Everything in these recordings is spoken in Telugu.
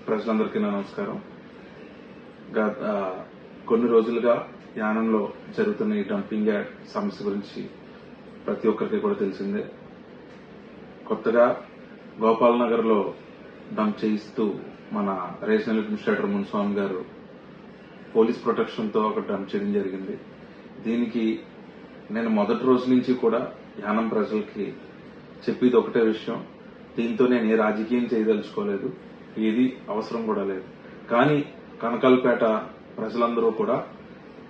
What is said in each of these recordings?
ప్రజలందరికీ నా నమస్కారం. గత కొన్ని రోజులుగా యానంలో జరుగుతున్న ఈ డంపింగ్ యార్డ్ సమస్య గురించి ప్రతి ఒక్కరికి కూడా తెలిసిందే. కొత్తగా గోపాల్ నగర్ లో డంప్ చేయిస్తూ మన రీజనల్ అడ్మినిస్ట్రేటర్ మున్స్వామి గారు పోలీస్ ప్రొటెక్షన్ తో ఒక డంప్ చేయడం జరిగింది. దీనికి నేను మొదటి రోజు నుంచి కూడా యానం ప్రజలకి చెప్పేది ఒకటే విషయం, దీంతో నేను ఏ రాజకీయం చేయదలుచుకోలేదు, ఏది అవసరం కూడా లేదు. కానీ కనకాలపేట ప్రజలందరూ కూడా,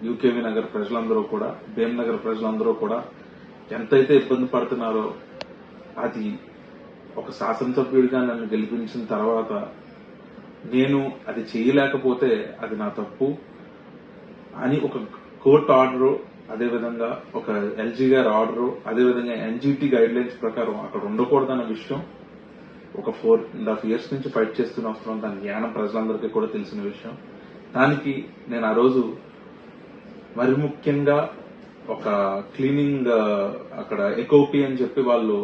యూకేవి నగర్ ప్రజలందరూ కూడా, భీమ్నగర్ ప్రజలందరూ కూడా ఎంతైతే ఇబ్బంది పడుతున్నారో, అది ఒక శాసనసభ్యుడిగా నన్ను గెలిపించిన తర్వాత నేను అది చేయలేకపోతే అది నా తప్పు అని ఒక కోర్టు ఆర్డరు, అదేవిధంగా ఒక ఎల్జీ గారి ఆర్డరు, అదేవిధంగా ఎన్జీటీ గైడ్ లైన్స్ ప్రకారం అక్కడ ఉండకూడదన్న విషయం ఒక 4.5 years నుంచి ఫైట్ చేస్తూనే వస్తున్నాం. దానికి యానం ప్రజలందరికీ కూడా తెలిసిన విషయం. దానికి నేను ఆ రోజు మరి ముఖ్యంగా ఒక క్లీనింగ్ అక్కడ ఎకోపీ అని చెప్పి వాళ్ళు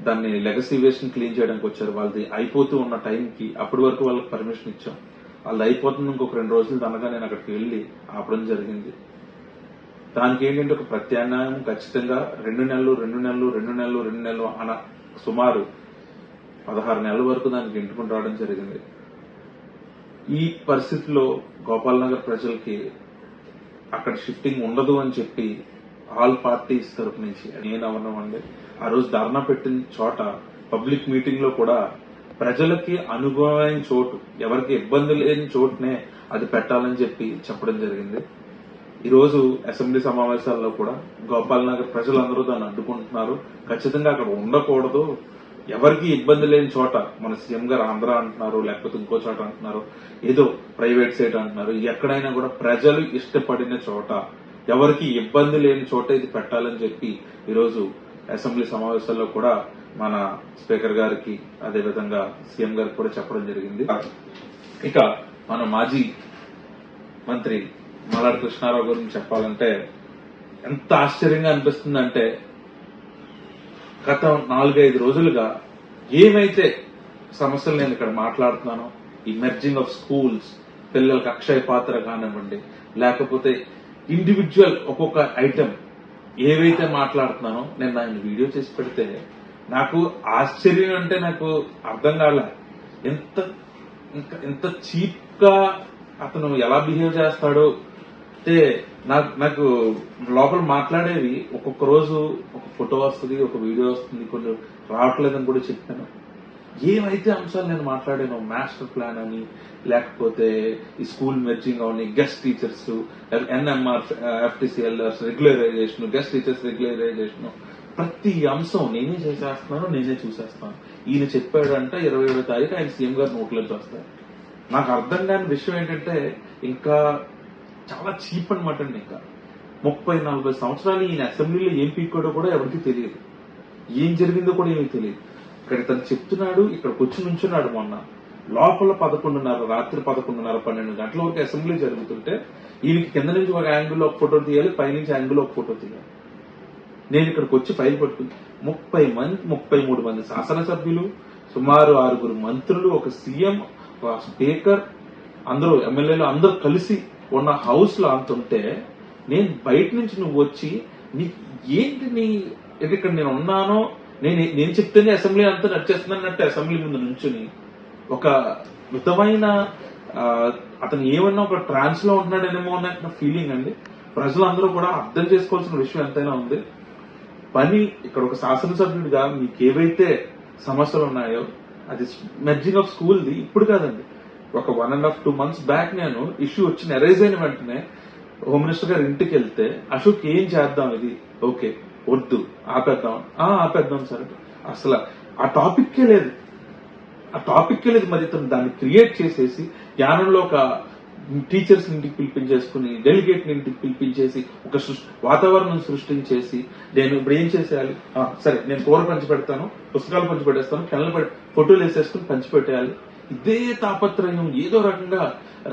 దాన్ని లెగసీ వేస్ట్ క్లీన్ చేయడానికి వచ్చారు. వాళ్ళది అయిపోతూ ఉన్న టైంకి అప్పటి వరకు వాళ్ళకి పర్మిషన్ ఇచ్చాం. వాళ్ళది అయిపోతుంది ఇంకొక 2 రోజులు అనగా నేను అక్కడికి వెళ్లి ఆపడం జరిగింది. దానికి ఏంటంటే ఒక ప్రత్యామ్నాయం ఖచ్చితంగా 2 నెలలు అన్న సుమారు 16 నెలల వరకు దానికి ఇంటుకుని రావడం జరిగింది. ఈ పరిస్థితిలో గోపాల్ నగర్ ప్రజలకి అక్కడ షిఫ్టింగ్ ఉండదు అని చెప్పి ఆల్ పార్టీస్ తరఫు నుంచి నేను అవనమండి ఆ రోజు ధర్నా పెట్టిన చోట పబ్లిక్ మీటింగ్ లో కూడా ప్రజలకి అనుగుణమైన చోటు, ఎవరికి ఇబ్బంది లేని చోటునే అది పెట్టాలని చెప్పి చెప్పడం జరిగింది. ఈ రోజు అసెంబ్లీ సమావేశాల్లో కూడా గోపాల్ నగర్ ప్రజలందరూ దాన్ని అడ్డుకుంటున్నారు. ఖచ్చితంగా అక్కడ ఉండకూడదు, ఎవరికి ఇబ్బంది లేని చోట, మన సీఎం గారు ఆంధ్ర అంటున్నారు, లేకపోతే ఇంకో చోట అంటున్నారు, ఏదో ప్రైవేట్ సైట్ అంటున్నారు, ఎక్కడైనా కూడా ప్రజలు ఇష్టపడిన చోట, ఎవరికి ఇబ్బంది లేని చోట ఇది పెట్టాలని చెప్పి ఈరోజు అసెంబ్లీ సమావేశాల్లో కూడా మన స్పీకర్ గారికి, అదేవిధంగా సీఎం గారికి కూడా చెప్పడం జరిగింది. ఇక మన మాజీ మంత్రి మల్లాడి కృష్ణారావు గురించి చెప్పాలంటే ఎంత ఆశ్చర్యంగా అనిపిస్తుందంటే, గత 4-5 రోజులుగా ఏమైతే సమస్యలు నేను ఇక్కడ మాట్లాడుతున్నానో, ఈ మెర్జింగ్ ఆఫ్ స్కూల్స్, పిల్లలకు అక్షయ పాత్ర కానివ్వండి, లేకపోతే ఇండివిజువల్ ఒక్కొక్క ఐటెం ఏవైతే మాట్లాడుతున్నానో, నేను దాన్ని వీడియో చేసి పెడితే నాకు ఆశ్చర్యం అంటే నాకు అర్థం కాలే. ఎంత చీప్ గా అతను ఎలా బిహేవ్ చేస్తాడో. అంటే నాకు లోపల మాట్లాడేవి ఒక్కొక్క రోజు ఒక ఫోటో వస్తుంది, ఒక వీడియో వస్తుంది, కొంచెం రావట్లేదని కూడా చెప్పాను. ఏమైతే అంశాలు నేను మాట్లాడాను, మాస్టర్ ప్లాన్ అని, లేకపోతే ఈ స్కూల్ మెర్జింగ్ అవని, guest teachers, NMR, FTCLRs regularisation, guest teachers regularisation, ప్రతి అంశం నేనే చేసేస్తున్నాను, నేనే చూసేస్తాను. ఈయన చెప్పాడంట 27వ తారీఖు ఆయన సీఎం గారు నోట్లోకి వస్తారు. నాకు అర్థం కాని విషయం ఏంటంటే, ఇంకా చాలా చీప్ అనమాట అండి. ఇంకా 30-40 సంవత్సరాలు ఈయన అసెంబ్లీలో ఏం పీక్కోడో కూడా ఎవరికి తెలియదు, ఏం జరిగిందో కూడా ఏమీ తెలియదు. ఇక్కడ తను చెప్తున్నాడు, ఇక్కడికి వచ్చి నుంచున్నాడు. మొన్న లోపల 11:30 రాత్రి 11:30-12 గంటల వరకు అసెంబ్లీ జరుగుతుంటే ఈయనకి కింద నుంచి ఒక యాంగిల్లో ఒక ఫోటో తీయాలి, పైనుంచి యాంగిల్లో ఒక ఫోటో తీయాలి. నేను ఇక్కడికి వచ్చి ఫైల్ పట్టుకుని 33 మంది శాసనసభ్యులు, సుమారు 6 మంత్రులు, ఒక సీఎం, ఒక స్పీకర్, అందరూ ఎమ్మెల్యేలు అందరూ కలిసి ఉన్న హౌస్ లో అంతుంటే, నేను బయట నుంచి నువ్వు వచ్చి ఏంటి ఇక్కడ నేను ఉన్నానో, నేను చెప్తేనే అసెంబ్లీ అంతా నడిచేస్తున్నట్టు అసెంబ్లీ ముందు నుంచుని ఒక విధమైన అతను ఏమన్నా ఒక ట్రాన్స్ లో ఉంటున్నాడేమో అన్న ఫీలింగ్ అండి. ప్రజలందరూ కూడా అర్థం చేసుకోవాల్సిన విషయం ఎంతైనా ఉంది. పని ఇక్కడ ఒక శాసనసభ్యుడిగా మీకు ఏవైతే సమస్యలు ఉన్నాయో, అది మెర్జింగ్ ఆఫ్ స్కూల్ది ఇప్పుడు కాదండి, ఒక 1.5-2 months బ్యాక్ నేను ఇష్యూ వచ్చిన ఎరైజ్ అయిన వెంటనే హోమ్ మినిస్టర్ గారి ఇంటికి వెళ్తే, అశోక్ ఏం చేద్దాం, ఇది ఓకే వద్దు ఆపేద్దాం సార్, అసలు ఆ టాపిక్కే లేదు. మరి ఇతను దాన్ని క్రియేట్ చేసేసి యానంలో ఒక టీచర్స్ ఇంటికి పిలిపించేసుకుని, డెలిగేట్ ఇంటికి పిలిపించేసి ఒక వాతావరణం సృష్టించేసి, నేను ఇప్పుడు ఏం చేసేయాలి, సరే నేను కూర పంచి పెడతాను, పుస్తకాలు పంచి పెట్టేస్తాను, కెనలు ఫోటోలు వేసేసుకుని పంచిపెట్టేయాలి. ఇదే తాపత్రయం, ఏదో రకంగా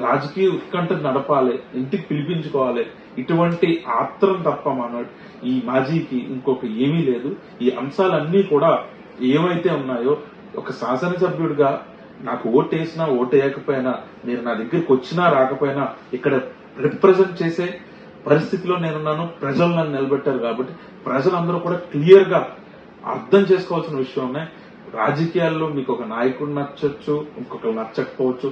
రాజకీయ ఉత్కంఠ నడపాలి, ఇంటికి పిలిపించుకోవాలి, ఇటువంటి ఆత్రం తప్ప మనోడు ఈ మాజీకి ఇంకొక ఏమీ లేదు. ఈ అంశాలన్నీ కూడా ఏవైతే ఉన్నాయో, ఒక శాసనసభ్యుడిగా నాకు ఓటు వేసినా ఓటు వేయకపోయినా, మీరు నా దగ్గరికి వచ్చినా రాకపోయినా ఇక్కడ రిప్రజెంట్ చేసే పరిస్థితిలో నేనున్నాను. ప్రజలు నన్ను నిలబెట్టారు కాబట్టి ప్రజలందరూ కూడా క్లియర్ గా అర్థం చేసుకోవాల్సిన విషయం ఉన్నాయి. రాజకీయాల్లో మీకు ఒక నాయకుడు నచ్చొచ్చు, ఇంకొకరు నచ్చకపోవచ్చు,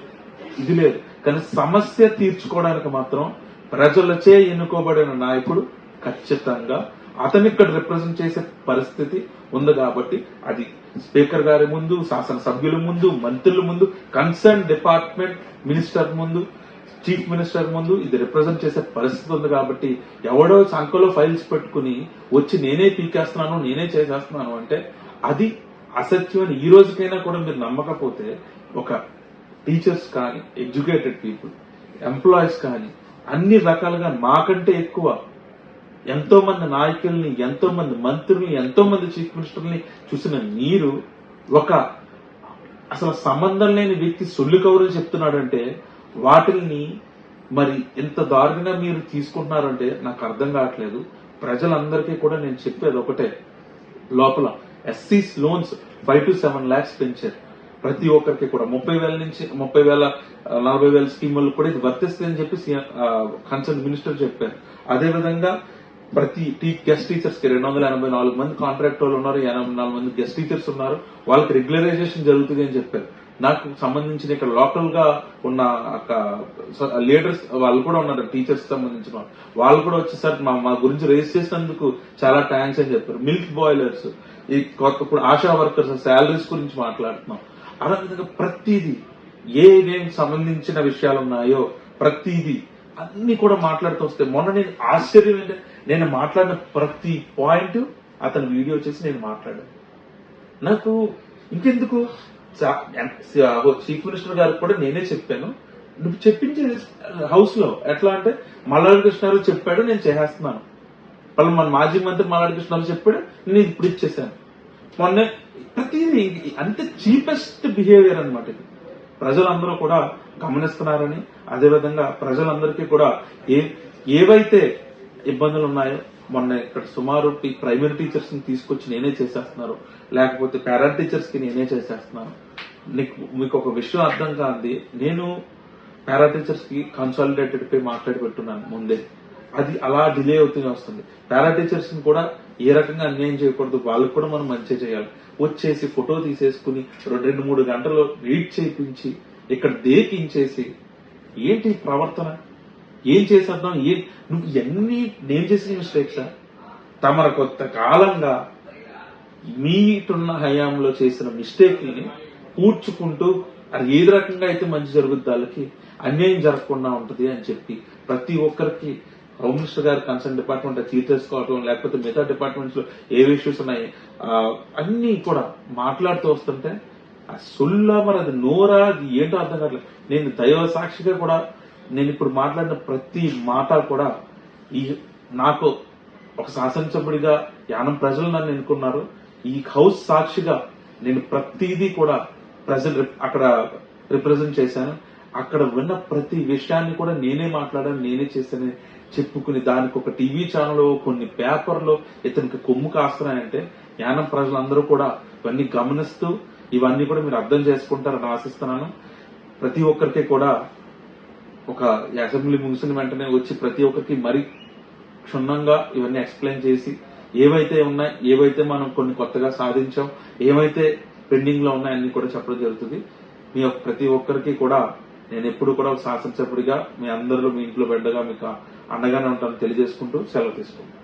ఇది లేదు. కానీ సమస్య తీర్చుకోవడానికి మాత్రం ప్రజలచే ఎన్నుకోబడిన నాయకుడు ఖచ్చితంగా అతను ఇక్కడ రిప్రజెంట్ చేసే పరిస్థితి ఉంది. కాబట్టి అది స్పీకర్ గారి ముందు, శాసనసభ్యుల ముందు, మంత్రుల ముందు, కన్సర్న్ డిపార్ట్మెంట్ మినిస్టర్ ముందు, చీఫ్ మినిస్టర్ ముందు ఇది రిప్రజెంట్ చేసే పరిస్థితి ఉంది. కాబట్టి ఎవడో సంఖలో ఫైల్స్ పెట్టుకుని వచ్చి నేనే పీకేస్తున్నాను, నేనే చేసేస్తున్నాను అంటే అది అసత్యం అని ఈ రోజుకైనా కూడా మీరు నమ్మకపోతే, ఒక టీచర్స్ కానీ, ఎడ్యుకేటెడ్ పీపుల్, ఎంప్లాయీస్ కానీ అన్ని రకాలుగా మాకంటే ఎక్కువ ఎంతో మంది నాయకుల్ని, ఎంతో మంది మంత్రుల్ని, ఎంతో మంది చీఫ్ మినిస్టర్ని చూసిన మీరు ఒక అసలు సంబంధం లేని వ్యక్తి సొల్లు కౌరులు చెప్తున్నాడంటే వాటిల్ని మరి ఎంత దారుణంగా మీరు తీసుకుంటున్నారంటే నాకు అర్థం కావట్లేదు. ప్రజలందరికీ కూడా నేను చెప్పేది ఒకటే, లోపల ఎస్సీస్ లోన్స్ 5 to 7 lakhs పెంచారు. ప్రతి ఒక్కరికి కూడా 30,000 నుంచి 30,000 40,000 స్కీములు కూడా ఇది వర్తిస్తుంది అని చెప్పి కన్సర్న్ మినిస్టర్ చెప్పారు. అదేవిధంగా ప్రతి గెస్ట్ టీచర్స్ కి 284 మంది కాంట్రాక్ట్ వాళ్ళు ఉన్నారు, 84 మంది గెస్ట్ టీచర్స్ ఉన్నారు, వాళ్ళకి రెగ్యులరైజేషన్ జరుగుతుంది అని చెప్పారు. నాకు సంబంధించిన ఇక్కడ లోకల్ గా ఉన్న లీడర్స్ వాళ్ళు కూడా ఉన్నారు, టీచర్స్ సంబంధించిన వాళ్ళు కూడా వచ్చేసరికి మా గురించి రేస్ చేసినందుకు చాలా థ్యాంక్స్ అని చెప్పారు. మిల్క్ బాయిలర్స్, ఈ ఇప్పుడు ఆశా వర్కర్స్ శాలరీస్ గురించి మాట్లాడుతున్నాం. అలా విధంగా ప్రతిదీ ఏమేం సంబంధించిన విషయాలు ఉన్నాయో ప్రతిదీ అన్ని కూడా మాట్లాడుతూ వస్తే, మొన్న నేను ఆశ్చర్యం ఏంటంటే నేను మాట్లాడిన ప్రతి పాయింట్ అతను వీడియో చేసి నేను మాట్లాడాను. నాకు ఇంకెందుకు చీఫ్ మినిస్టర్ గారికి కూడా నేనే చెప్పాను, నువ్వు చెప్పించే హౌస్ లో ఎట్లా అంటే మల్లాడి కృష్ణారావు చెప్పాడు నేను చేసేస్తున్నాను, వాళ్ళు మన మాజీ మంత్రి మల్లాడి కృష్ణారావు చెప్పాడు నేను ఇప్పుడు ఇచ్చేసాను. మొన్న ప్రతిదీ అంతే చీపెస్ట్ బిహేవియర్ అనమాట. ఇది ప్రజలందరూ కూడా గమనిస్తున్నారని, అదేవిధంగా ప్రజలందరికీ కూడా ఏవైతే ఇబ్బందులు ఉన్నాయో, మొన్న ఇక్కడ సుమారు ప్రైమరీ టీచర్స్ ని తీసుకొచ్చి నేనే చేసేస్తున్నారు, లేకపోతే పారా టీచర్స్ కి నేనే చేసేస్తున్నాను. మీకు ఒక విషయం అర్థం కాంది, నేను పారా టీచర్స్ కి కన్సాలిడేటెడ్ పే మాట్లాడి పెట్టున్నాను ముందే, అది అలా డిలే అవుతూనే వస్తుంది. పారా టీచర్స్ ని కూడా ఏ రకంగా అన్యాయం చేయకూడదు, వాళ్ళకి కూడా మనం మంచి చేయాలి. వచ్చేసి ఫోటో తీసేసుకుని 2-3 గంటలు వెయిట్ చేయించి ఇక్కడ దేకించేసి ఏంటి ప్రవర్తన, ఏం చేసేద్దాం, నువ్వు ఎన్ని నేను చేసిన మిస్టేక్సా? తమర కొత్త కాలంగా మీటున్న హయాంలో చేసిన మిస్టేక్ని పూడ్చుకుంటూ అది ఏది రకంగా అయితే మంచి జరుగుద్ది, వాళ్ళకి అన్యాయం జరగకుండా ఉంటుంది అని చెప్పి ప్రతి ఒక్కరికి హోమ్ మినిస్టర్ గారి కన్సర్న్ డిపార్ట్మెంట్ తీర్చేసుకోవటం, లేకపోతే మిగతా డిపార్ట్మెంట్స్ లో ఏ ఇష్యూస్ ఉన్నాయి అన్ని కూడా మాట్లాడుతూ వస్తుంటే ఆ సొల్లా మరి అది నోరా, అది ఏంటో అర్థం కావట్లేదు. నేను దైవ సాక్షిగా కూడా నేను ఇప్పుడు మాట్లాడిన ప్రతి మాట కూడా నాకు ఒక శాసనసభ్యుడిగా యానం ప్రజలు నన్ను ఎన్నుకున్నారు, ఈ హౌస్ సాక్షిగా నేను ప్రతిదీ కూడా ప్రజలు అక్కడ రిప్రజెంట్ చేశాను. అక్కడ విన్న ప్రతి విషయాన్ని కూడా నేనే మాట్లాడాను, నేనే చేశానని చెప్పుకుని దానికి ఒక టీవీ ఛానల్, కొన్ని పేపర్లో ఇతనికి కొమ్ము కాస్తున్నాయంటే యానం ప్రజలందరూ కూడా ఇవన్నీ గమనిస్తూ ఇవన్నీ కూడా మీరు అర్థం చేసుకుంటారని ఆశిస్తున్నాను. ప్రతి ఒక్కరికి కూడా ఒక అసెంబ్లీ ముగిసిన వెంటనే వచ్చి ప్రతి ఒక్కరికి మరీ క్షుణ్ణంగా ఇవన్నీ ఎక్స్ప్లెయిన్ చేసి ఏవైతే ఉన్నాయి, ఏవైతే మనం కొన్ని కొత్తగా సాధించాం, ఏవైతే పెండింగ్ లో ఉన్నాయన్నీ కూడా చెప్పడం జరుగుతుంది. మీ ప్రతి ఒక్కరికి కూడా నేను ఎప్పుడు కూడా శాసనసభ్యుడిగా మీ అందరిలో మీ ఇంట్లో బిడ్డగా మీకు అండగానే ఉంటాను తెలియజేసుకుంటూ సెలవు తీసుకుంటాను.